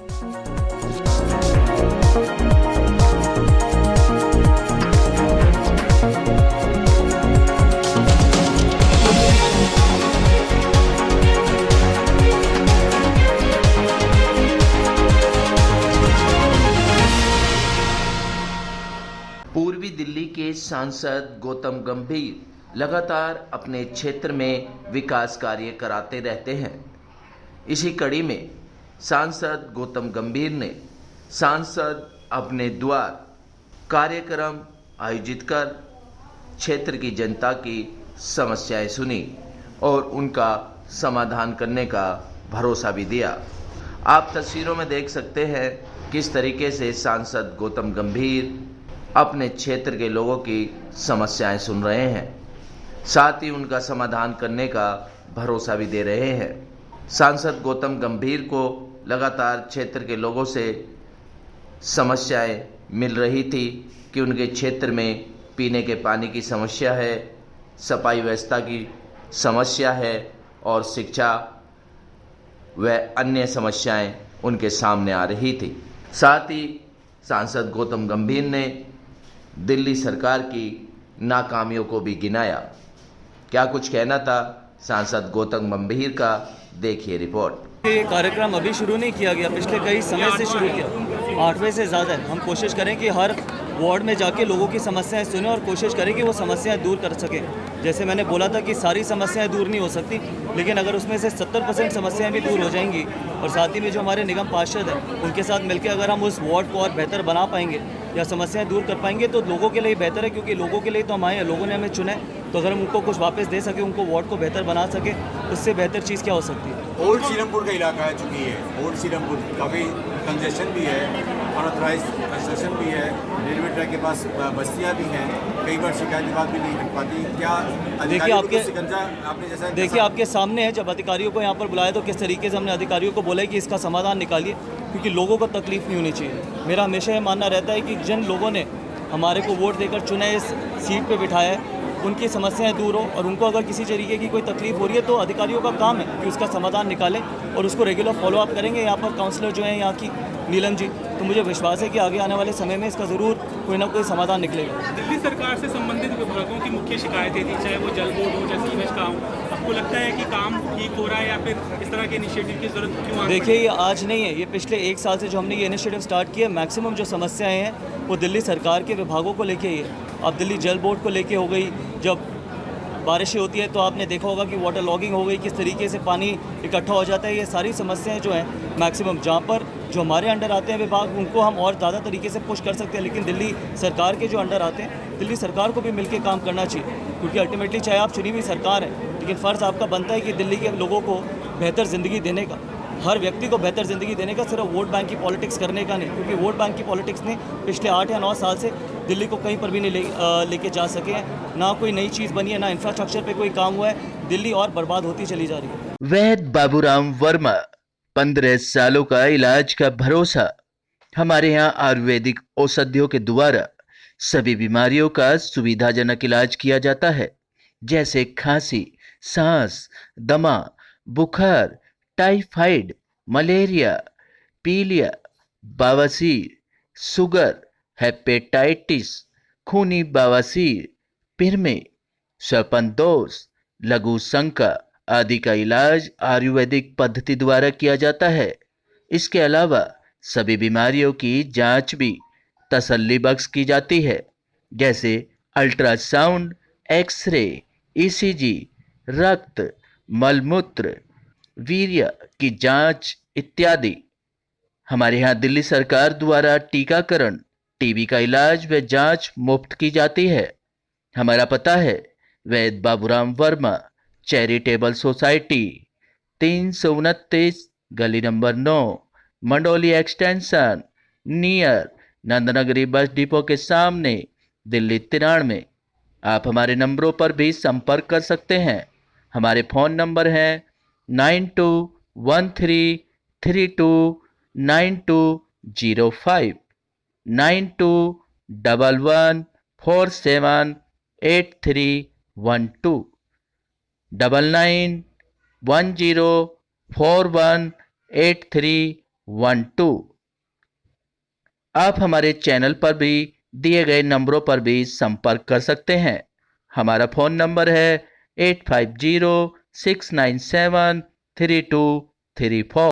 पूर्वी दिल्ली के सांसद गौतम गंभीर लगातार अपने क्षेत्र में विकास कार्य कराते रहते हैं। इसी कड़ी में सांसद गौतम गंभीर ने सांसद अपने द्वार कार्यक्रम आयोजित कर क्षेत्र की जनता की समस्याएं सुनी और उनका समाधान करने का भरोसा भी दिया। आप तस्वीरों में देख सकते हैं किस तरीके से सांसद गौतम गंभीर अपने क्षेत्र के लोगों की समस्याएं सुन रहे हैं, साथ ही उनका समाधान करने का भरोसा भी दे रहे हैं। सांसद गौतम गंभीर को लगातार क्षेत्र के लोगों से समस्याएं मिल रही थी कि उनके क्षेत्र में पीने के पानी की समस्या है, सफाई व्यवस्था की समस्या है और शिक्षा व अन्य समस्याएं उनके सामने आ रही थी। साथ ही सांसद गौतम गंभीर ने दिल्ली सरकार की नाकामियों को भी गिनाया। क्या कुछ कहना था सांसद गौतम गंभीर का, देखिए रिपोर्ट। ये कार्यक्रम अभी शुरू नहीं किया गया, पिछले कई समय से शुरू किया। 8वें से ज़्यादा है। हम कोशिश करें कि हर वार्ड में जाके लोगों की समस्याएं सुने और कोशिश करें कि वो समस्याएं दूर कर सकें। जैसे मैंने बोला था कि सारी समस्याएं दूर नहीं हो सकती, लेकिन अगर उसमें से 70% समस्याएं भी दूर हो जाएंगी और साथ ही में जो हमारे निगम पार्षद हैं उनके साथ मिलकर अगर हम उस वार्ड को और बेहतर बना पाएंगे या समस्याएं दूर कर पाएंगे तो लोगों के लिए बेहतर है, क्योंकि लोगों के लिए तो हम आए हैं, लोगों ने हमें चुना है। तो अगर हम उनको कुछ वापस दे सके, उनको वार्ड को बेहतर बना सके, उससे बेहतर चीज़ क्या हो सकती है। ओल्ड सीरमपुर का इलाका है, चूँकि ये ओल्ड सीरमपुर काफ़ी कंजेशन भी है, अनऑथराइज कंस्ट्रक्शन भी है, रेलवे ट्रैक के पास बस्तियाँ भी हैं, कई बार शिकायत बात भी नहीं कर पाती। क्या देखिए आपने देखिए आपके सामने है, जब अधिकारियों को यहाँ पर बुलाया तो किस तरीके से हमने अधिकारियों को बोला है कि इसका समाधान निकालिए, क्योंकि लोगों को तकलीफ नहीं होनी चाहिए। मेरा हमेशा ये मानना रहता है कि जिन लोगों ने हमारे को वोट देकर चुना है, इस सीट पे बिठाया है, उनकी समस्याएं दूर हो और उनको अगर किसी तरीके की कोई तकलीफ हो रही है तो अधिकारियों का काम है कि उसका समाधान निकालें और उसको रेगुलर फॉलोअप करेंगे। यहाँ पर काउंसलर जो हैं यहाँ की नीलम जी, तो मुझे विश्वास है कि आगे आने वाले समय में इसका ज़रूर कोई ना कोई समाधान निकलेगा। दिल्ली सरकार से संबंधित विभागों की मुख्य शिकायतें थी, चाहे वो जल बोर्ड हो, चाहे सीवेज का हो, आपको लगता है कि काम ठीक हो रहा है या फिर इस तरह के इनिशिएटिव की जरूरत क्यों? देखिए, ये आज नहीं है, ये पिछले 1 साल से जो हमने ये इनिशिएटिव स्टार्ट किया, मैक्सिमम जो समस्याएँ हैं वो दिल्ली सरकार के विभागों को लेके ही है। अब दिल्ली जल बोर्ड को लेके हो गई, जब बारिशें होती है तो आपने देखा होगा कि वाटर लॉगिंग हो गई, किस तरीके से पानी इकट्ठा हो जाता है। ये सारी समस्याएं जो हैं मैक्सिमम जहाँ पर जो हमारे अंडर आते हैं विभाग, उनको हम और ज़्यादा तरीके से पुश कर सकते हैं, लेकिन दिल्ली सरकार के जो अंडर आते हैं, दिल्ली सरकार को भी मिलकर काम करना चाहिए, क्योंकि अल्टीमेटली चाहे आप चुनी हुई सरकार है, लेकिन फ़र्ज़ आपका बनता है कि दिल्ली के लोगों को बेहतर ज़िंदगी देने का, हर व्यक्ति को बेहतर ज़िंदगी देने का, सिर्फ वोट बैंक की पॉलिटिक्स करने का नहीं, क्योंकि वोट बैंक की पॉलिटिक्स ने पिछले 8 या 9 साल से दिल्ली को कहीं पर भी नहीं लेके जा सके हैं। ना कोई नई चीज़ बनी है, ना इंफ्रास्ट्रक्चर पे कोई काम हुआ है। दिल्ली और बर्बाद होती चली जा रही है। वैद्य बाबूराम वर्मा, 15 सालों का इलाज का भरोसा। हमारे यहाँ आयुर्वेदिक औषधियों के द्वारा सभी बीमारियों का सुविधाजनक इलाज किया जाता है, जैसे खांसी, सांस, दमा, बुखार, टाइफाइड, मलेरिया, पीलिया, बवासीर, शुगर, हेपेटाइटिस, खूनी बवासीर, पिरमे, श्वपनदोष, लघु शंका आदि का इलाज आयुर्वेदिक पद्धति द्वारा किया जाता है। इसके अलावा सभी बीमारियों की जांच भी तसल्ली बख्श की जाती है, जैसे अल्ट्रासाउंड, एक्सरे, ईसीजी, रक्त, मलमूत्र, वीर्य की जांच इत्यादि। हमारे यहाँ दिल्ली सरकार द्वारा टीकाकरण, टीबी का इलाज व जांच मुफ्त की जाती है। हमारा पता है वैद्य बाबूराम वर्मा चैरिटेबल सोसाइटी, 329 गली number 9, Mandoli extension, near Nand Nagri bus depot के सामने, दिल्ली 93। आप हमारे नंबरों पर भी संपर्क कर सकते हैं। हमारे फ़ोन नंबर हैं 9213329205, 9211478312, 9910418312। 12। आप हमारे चैनल पर भी दिए गए नंबरों पर भी संपर्क कर सकते हैं। हमारा फ़ोन नंबर है 8506973234।